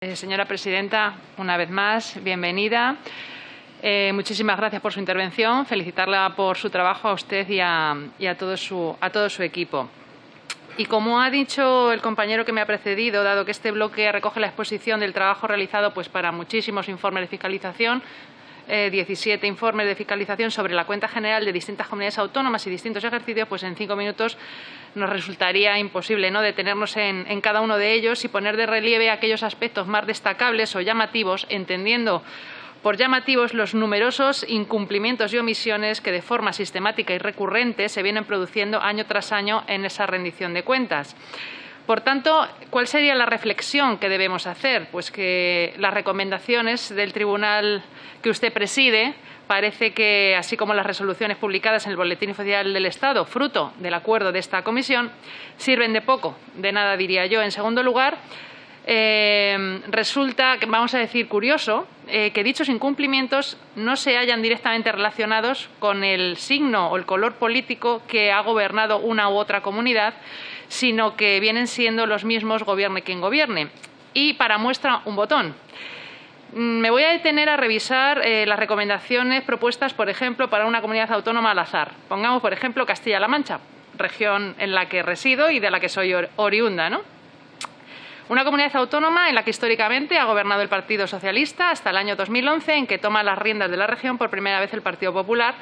Señora presidenta, una vez más, bienvenida. Muchísimas gracias por su intervención. Felicitarla por su trabajo a usted y a todo su equipo. Y como ha dicho el compañero que me ha precedido, dado que este bloque recoge la exposición del trabajo realizado para muchísimos informes de fiscalización, 17 informes de fiscalización sobre la cuenta general de distintas comunidades autónomas y distintos ejercicios, pues en 5 minutos nos resultaría imposible, ¿no?, detenernos en cada uno de ellos y poner de relieve aquellos aspectos más destacables o llamativos, entendiendo por llamativos los numerosos incumplimientos y omisiones que de forma sistemática y recurrente se vienen produciendo año tras año en esa rendición de cuentas. Por tanto, ¿cuál sería la reflexión que debemos hacer? Pues que las recomendaciones del tribunal que usted preside parece que, así como las resoluciones publicadas en el Boletín Oficial del Estado, fruto del acuerdo de esta comisión, sirven de poco, de nada diría yo. En segundo lugar, resulta, vamos a decir, curioso que dichos incumplimientos no se hayan directamente relacionados con el signo o el color político que ha gobernado una u otra comunidad, sino que vienen siendo los mismos gobierne quien gobierne. Y para muestra, un botón. Me voy a detener a revisar las recomendaciones propuestas, por ejemplo, para una comunidad autónoma al azar. Pongamos, por ejemplo, Castilla-La Mancha, región en la que resido y de la que soy oriunda, ¿no? Una comunidad autónoma en la que históricamente ha gobernado el Partido Socialista hasta el año 2011, en que toma las riendas de la región por primera vez el Partido Popular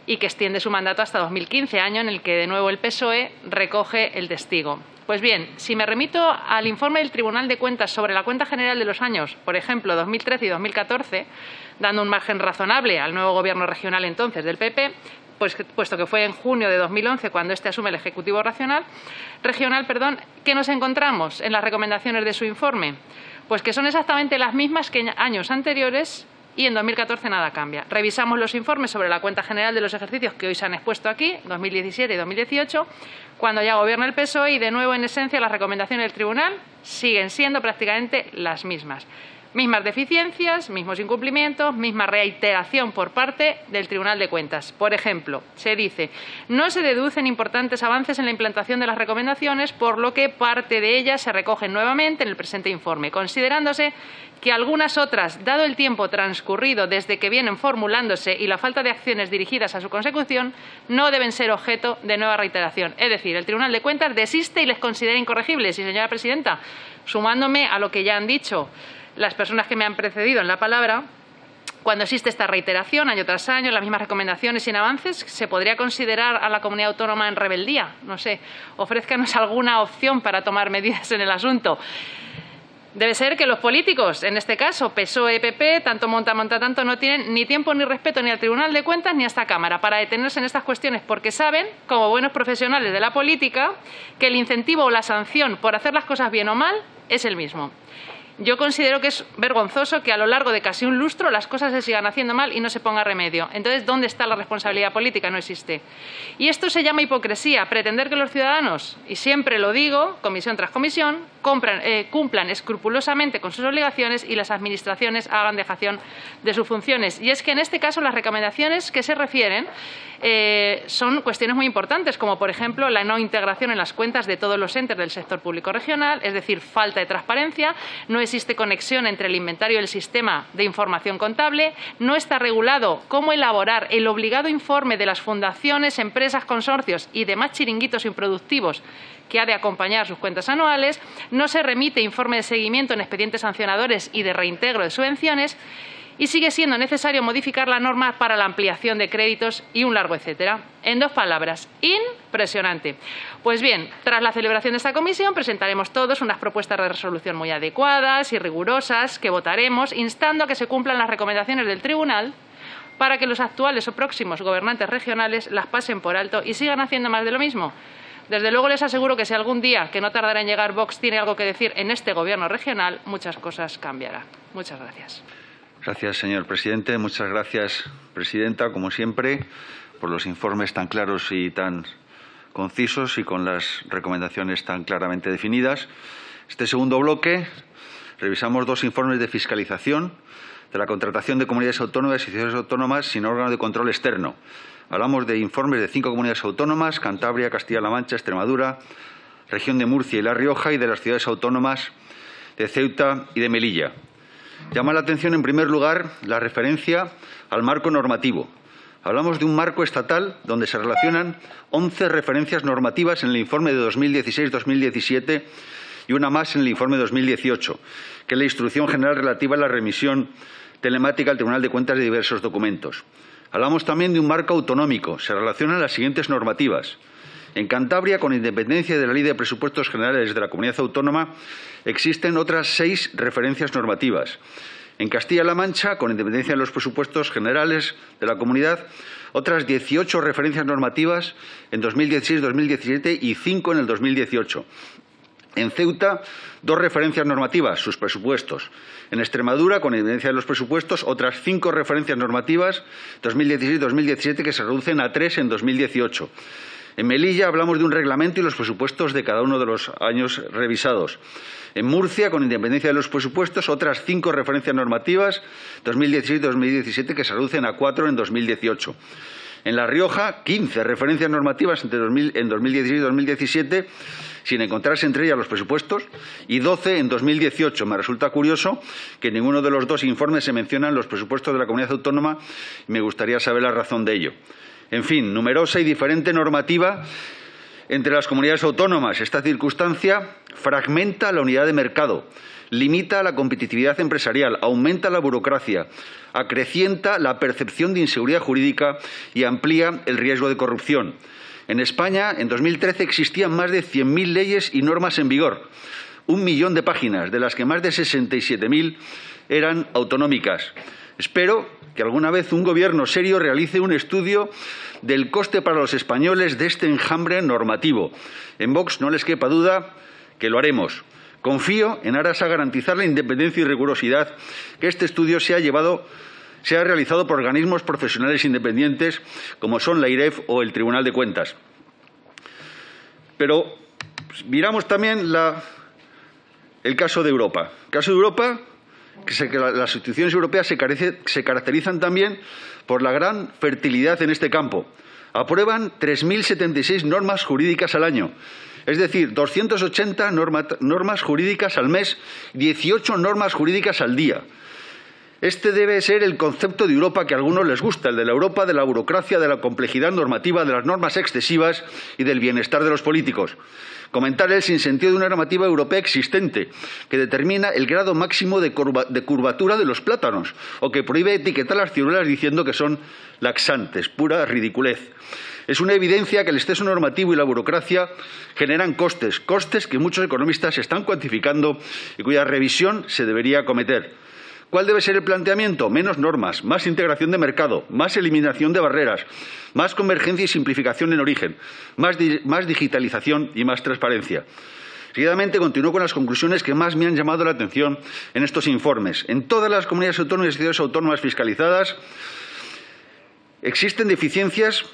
y que extiende su mandato hasta 2015, año en el que de nuevo el PSOE recoge el testigo. Pues bien, si me remito al informe del Tribunal de Cuentas sobre la cuenta general de los años, por ejemplo, 2013 y 2014, dando un margen razonable al nuevo Gobierno regional entonces del PP, puesto que fue en junio de 2011 cuando este asume el Ejecutivo regional, ¿qué nos encontramos en las recomendaciones de su informe? Pues que son exactamente las mismas que en años anteriores y en 2014 nada cambia. Revisamos los informes sobre la cuenta general de los ejercicios que hoy se han expuesto aquí, 2017 y 2018, cuando ya gobierna el PSOE, y de nuevo, en esencia, las recomendaciones del tribunal siguen siendo prácticamente las mismas. Mismas deficiencias, mismos incumplimientos, misma reiteración por parte del Tribunal de Cuentas. Por ejemplo, se dice: no se deducen importantes avances en la implantación de las recomendaciones, por lo que parte de ellas se recogen nuevamente en el presente informe, considerándose que algunas otras, dado el tiempo transcurrido desde que vienen formulándose y la falta de acciones dirigidas a su consecución, no deben ser objeto de nueva reiteración. Es decir, el Tribunal de Cuentas desiste y les considera incorregibles. Y, señora presidenta, sumándome a lo que ya han dicho las personas que me han precedido en la palabra, cuando existe esta reiteración año tras año, las mismas recomendaciones sin avances, ¿se podría considerar a la comunidad autónoma en rebeldía? No sé, ofrézcanos alguna opción para tomar medidas en el asunto. Debe ser que los políticos, en este caso PSOE, PP, tanto monta, tanto, no tienen ni tiempo ni respeto ni al Tribunal de Cuentas ni a esta Cámara para detenerse en estas cuestiones, porque saben, como buenos profesionales de la política, que el incentivo o la sanción por hacer las cosas bien o mal es el mismo. Yo considero que es vergonzoso que a lo largo de casi un lustro las cosas se sigan haciendo mal y no se ponga remedio. Entonces, ¿dónde está la responsabilidad política? No existe. Y esto se llama hipocresía, pretender que los ciudadanos, y siempre lo digo, comisión tras comisión, cumplan escrupulosamente con sus obligaciones y las administraciones hagan dejación de sus funciones. Y es que en este caso las recomendaciones que se refieren son cuestiones muy importantes, como por ejemplo la no integración en las cuentas de todos los entes del sector público regional, es decir, falta de transparencia, no existe conexión entre el inventario y el sistema de información contable, no está regulado cómo elaborar el obligado informe de las fundaciones, empresas, consorcios y demás chiringuitos improductivos que ha de acompañar sus cuentas anuales, no se remite informe de seguimiento en expedientes sancionadores y de reintegro de subvenciones, y sigue siendo necesario modificar la norma para la ampliación de créditos y un largo etcétera. En 2 palabras, impresionante. Pues bien, tras la celebración de esta comisión presentaremos todos unas propuestas de resolución muy adecuadas y rigurosas que votaremos, instando a que se cumplan las recomendaciones del Tribunal para que los actuales o próximos gobernantes regionales las pasen por alto y sigan haciendo más de lo mismo. Desde luego les aseguro que si algún día, que no tardará en llegar, Vox tiene algo que decir en este Gobierno regional, muchas cosas cambiarán. Muchas gracias. Gracias, señor presidente. Muchas gracias, presidenta, como siempre, por los informes tan claros y tan concisos y con las recomendaciones tan claramente definidas. Este segundo bloque revisamos 2 informes de fiscalización de la contratación de comunidades autónomas y ciudades autónomas sin órgano de control externo. Hablamos de informes de 5 comunidades autónomas: Cantabria, Castilla-La Mancha, Extremadura, Región de Murcia y La Rioja, y de las ciudades autónomas de Ceuta y de Melilla. Llama la atención, en primer lugar, la referencia al marco normativo. Hablamos de un marco estatal donde se relacionan 11 referencias normativas en el informe de 2016-2017 y una más en el informe de 2018, que es la Instrucción General relativa a la remisión telemática al Tribunal de Cuentas de diversos documentos. Hablamos también de un marco autonómico. Se relacionan las siguientes normativas. En Cantabria, con independencia de la Ley de Presupuestos Generales de la Comunidad Autónoma, existen otras 6 referencias normativas. En Castilla-La Mancha, con independencia de los presupuestos generales de la comunidad, otras 18 referencias normativas en 2016-2017 y 5 en el 2018. En Ceuta, 2 referencias normativas, sus presupuestos. En Extremadura, con independencia de los presupuestos, otras 5 referencias normativas 2016-2017 que se reducen a 3 en 2018. En Melilla hablamos de un reglamento y los presupuestos de cada uno de los años revisados. En Murcia, con independencia de los presupuestos, otras 5 referencias normativas 2016-2017 que se reducen a 4 en 2018. En La Rioja, 15 referencias normativas en 2016 y 2017, sin encontrarse entre ellas los presupuestos, y 12 en 2018. Me resulta curioso que en ninguno de los 2 informes se mencionan los presupuestos de la comunidad autónoma y me gustaría saber la razón de ello. En fin, numerosa y diferente normativa entre las comunidades autónomas. Esta circunstancia fragmenta la unidad de mercado, limita la competitividad empresarial, aumenta la burocracia, acrecienta la percepción de inseguridad jurídica y amplía el riesgo de corrupción. En España, en 2013, existían más de 100.000 leyes y normas en vigor, 1 millón de páginas, de las que más de 67.000 eran autonómicas. Espero que alguna vez un Gobierno serio realice un estudio del coste para los españoles de este enjambre normativo. En Vox no les quepa duda que lo haremos. Confío, en aras a garantizar la independencia y rigurosidad, que este estudio sea realizado por organismos profesionales independientes como son la IREF o el Tribunal de Cuentas. Pero miramos también el caso de Europa. El caso de Europa, que las instituciones europeas se caracterizan también por la gran fertilidad en este campo. Aprueban 3.076 normas jurídicas al año. Es decir, 280 normas jurídicas al mes, 18 normas jurídicas al día. Este debe ser el concepto de Europa que a algunos les gusta, el de la Europa de la burocracia, de la complejidad normativa, de las normas excesivas y del bienestar de los políticos. Comentar el sinsentido de una normativa europea existente que determina el grado máximo de curvatura de los plátanos o que prohíbe etiquetar las ciruelas diciendo que son laxantes, pura ridiculez. Es una evidencia que el exceso normativo y la burocracia generan costes que muchos economistas están cuantificando y cuya revisión se debería acometer. ¿Cuál debe ser el planteamiento? Menos normas, más integración de mercado, más eliminación de barreras, más convergencia y simplificación en origen, más digitalización y más transparencia. Seguidamente continúo con las conclusiones que más me han llamado la atención en estos informes. En todas las comunidades autónomas y ciudades autónomas fiscalizadas existen deficiencias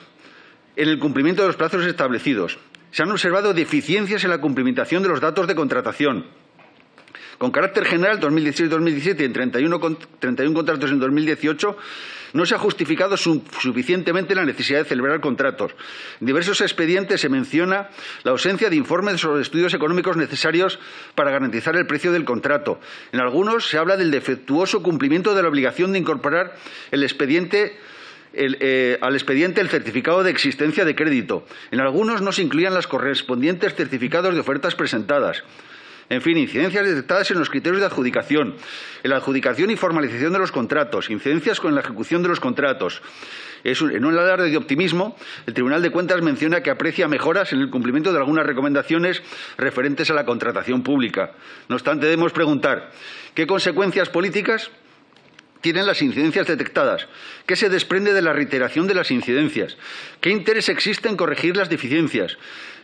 en el cumplimiento de los plazos establecidos. Se han observado deficiencias en la cumplimentación de los datos de contratación. Con carácter general, 2016-2017 y en 31 contratos en 2018, no se ha justificado suficientemente la necesidad de celebrar contratos. En diversos expedientes se menciona la ausencia de informes sobre estudios económicos necesarios para garantizar el precio del contrato. En algunos se habla del defectuoso cumplimiento de la obligación de incorporar al expediente el certificado de existencia de crédito. En algunos no se incluían los correspondientes certificados de ofertas presentadas. En fin, incidencias detectadas en los criterios de adjudicación, en la adjudicación y formalización de los contratos, incidencias con la ejecución de los contratos. En un alarde de optimismo, el Tribunal de Cuentas menciona que aprecia mejoras en el cumplimiento de algunas recomendaciones referentes a la contratación pública. No obstante, debemos preguntar, ¿qué consecuencias políticas tienen las incidencias detectadas? ¿Qué se desprende de la reiteración de las incidencias? ¿Qué interés existe en corregir las deficiencias?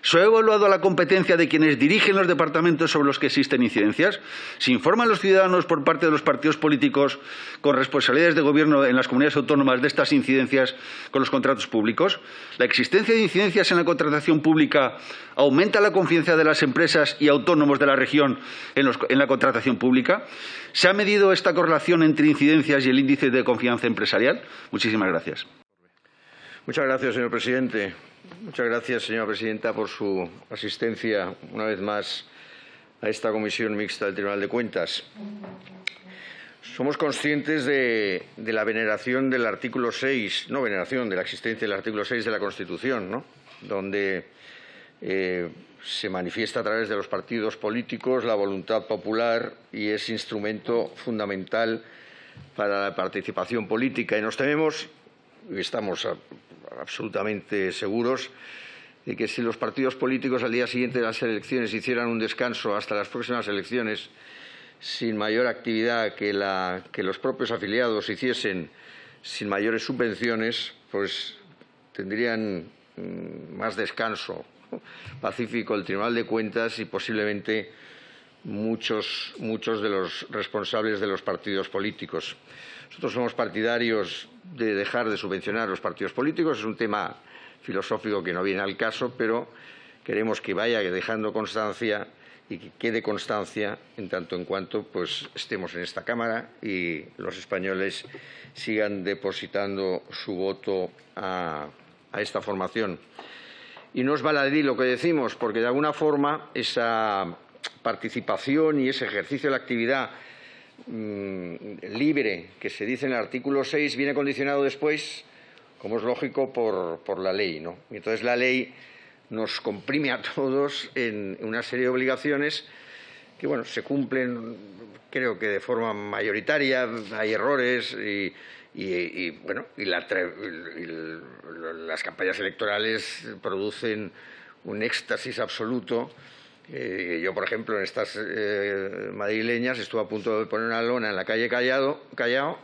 ¿Se ha evaluado la competencia de quienes dirigen los departamentos sobre los que existen incidencias? ¿Se informan los ciudadanos por parte de los partidos políticos con responsabilidades de gobierno en las comunidades autónomas de estas incidencias con los contratos públicos? ¿La existencia de incidencias en la contratación pública aumenta la confianza de las empresas y autónomos de la región en la contratación pública? ¿Se ha medido esta correlación entre incidencias y el índice de confianza empresarial? Muchísimas gracias. Muchas gracias, señor presidente. Muchas gracias, señora presidenta, por su asistencia una vez más a esta Comisión Mixta del Tribunal de Cuentas. Somos conscientes de la veneración del artículo 6, no veneración, de la existencia del artículo 6 de la Constitución, ¿no?, donde se manifiesta a través de los partidos políticos la voluntad popular y es instrumento fundamental para la participación política. Y nos tememos, y estamos absolutamente seguros, de que si los partidos políticos al día siguiente de las elecciones hicieran un descanso hasta las próximas elecciones sin mayor actividad que los propios afiliados hiciesen sin mayores subvenciones, pues tendrían más descanso pacífico el Tribunal de Cuentas y posiblemente muchos de los responsables de los partidos políticos. Nosotros somos partidarios de dejar de subvencionar a los partidos políticos. Es un tema filosófico que no viene al caso, pero queremos que vaya dejando constancia y que quede constancia en tanto en cuanto pues estemos en esta Cámara y los españoles sigan depositando su voto a esta formación. Y no es baladí lo que decimos, porque de alguna forma esa participación y ese ejercicio de la actividad libre que se dice en el artículo 6 viene condicionado después, como es lógico, por la ley, ¿no? Y entonces la ley nos comprime a todos en una serie de obligaciones que, bueno, se cumplen, creo que de forma mayoritaria. Hay errores las campañas electorales producen un éxtasis absoluto. Yo, por ejemplo, en estas madrileñas estuve a punto de poner una lona en la calle Callao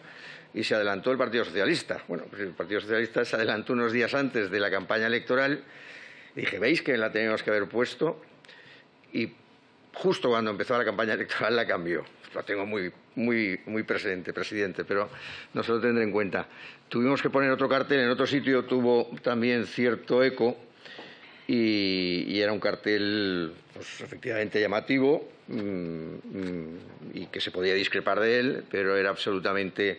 y se adelantó el Partido Socialista. Bueno, pues el Partido Socialista se adelantó unos días antes de la campaña electoral. Dije, ¿veis que la teníamos que haber puesto? Y justo cuando empezó la campaña electoral la cambió. Lo tengo muy presente, presidente, pero no se lo tendré en cuenta. Tuvimos que poner otro cartel en otro sitio, tuvo también cierto eco y era un cartel pues, efectivamente llamativo y que se podía discrepar de él, pero era absolutamente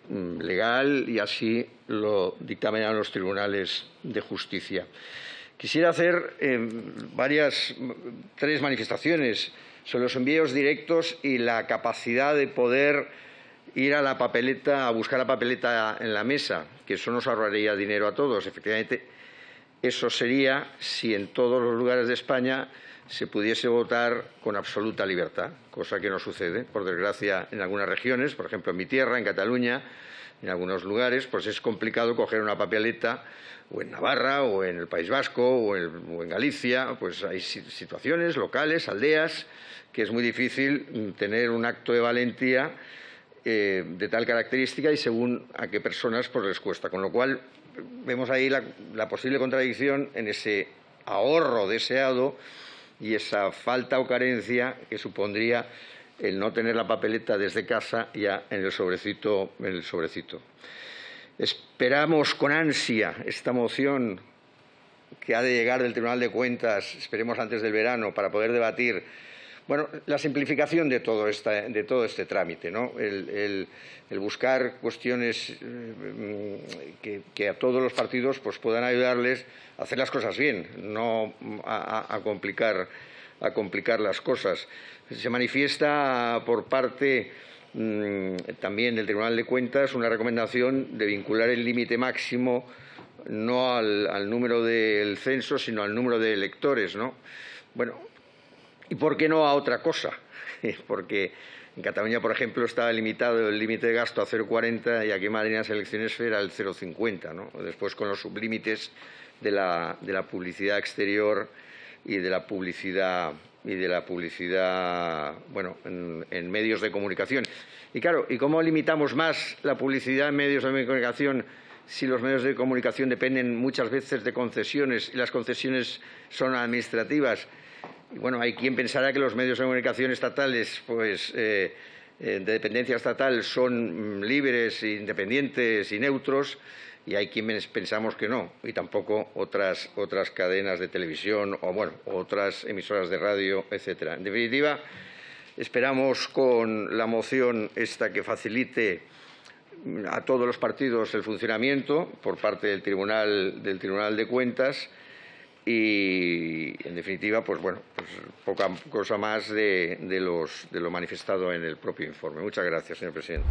legal y así lo dictaminaron los tribunales de justicia. Quisiera hacer tres manifestaciones sobre los envíos directos y la capacidad de poder ir a la papeleta, a buscar la papeleta en la mesa, que eso nos ahorraría dinero a todos. Efectivamente, eso sería si en todos los lugares de España se pudiese votar con absoluta libertad, cosa que no sucede, por desgracia, en algunas regiones, por ejemplo, en mi tierra, en Cataluña, en algunos lugares, pues es complicado coger una papeleta, o en Navarra, o en el País Vasco, o en Galicia, pues hay situaciones locales, aldeas, que es muy difícil tener un acto de valentía de tal característica y según a qué personas pues les cuesta. Con lo cual, vemos ahí la posible contradicción en ese ahorro deseado y esa falta o carencia que supondría el no tener la papeleta desde casa ya en el sobrecito. Esperamos con ansia esta moción que ha de llegar del Tribunal de Cuentas, esperemos antes del verano, para poder debatir la simplificación de todo este trámite, ¿no? El buscar cuestiones que a todos los partidos pues, puedan ayudarles a hacer las cosas bien, no a complicar las cosas. Se manifiesta por parte también del Tribunal de Cuentas una recomendación de vincular el límite máximo no al número del censo, sino al número de electores, ¿no? Bueno, ¿y por qué no a otra cosa? Porque en Cataluña, por ejemplo, estaba limitado el límite de gasto a 0,40 y aquí en Madrid en las elecciones era el 0,50, ¿no? Después con los sublímites de la publicidad exterior y de la publicidad en medios de comunicación. Y claro, ¿y cómo limitamos más la publicidad en medios de comunicación si los medios de comunicación dependen muchas veces de concesiones y las concesiones son administrativas? Y bueno, hay quien pensará que los medios de comunicación estatales, pues de dependencia estatal, son libres, independientes y neutros, y hay quienes pensamos que no, y tampoco otras cadenas de televisión o otras emisoras de radio, etcétera. En definitiva, esperamos con la moción esta que facilite a todos los partidos el funcionamiento por parte del Tribunal de Cuentas y, en definitiva, pues bueno, pues poca cosa más de lo manifestado en el propio informe. Muchas gracias, señor presidente.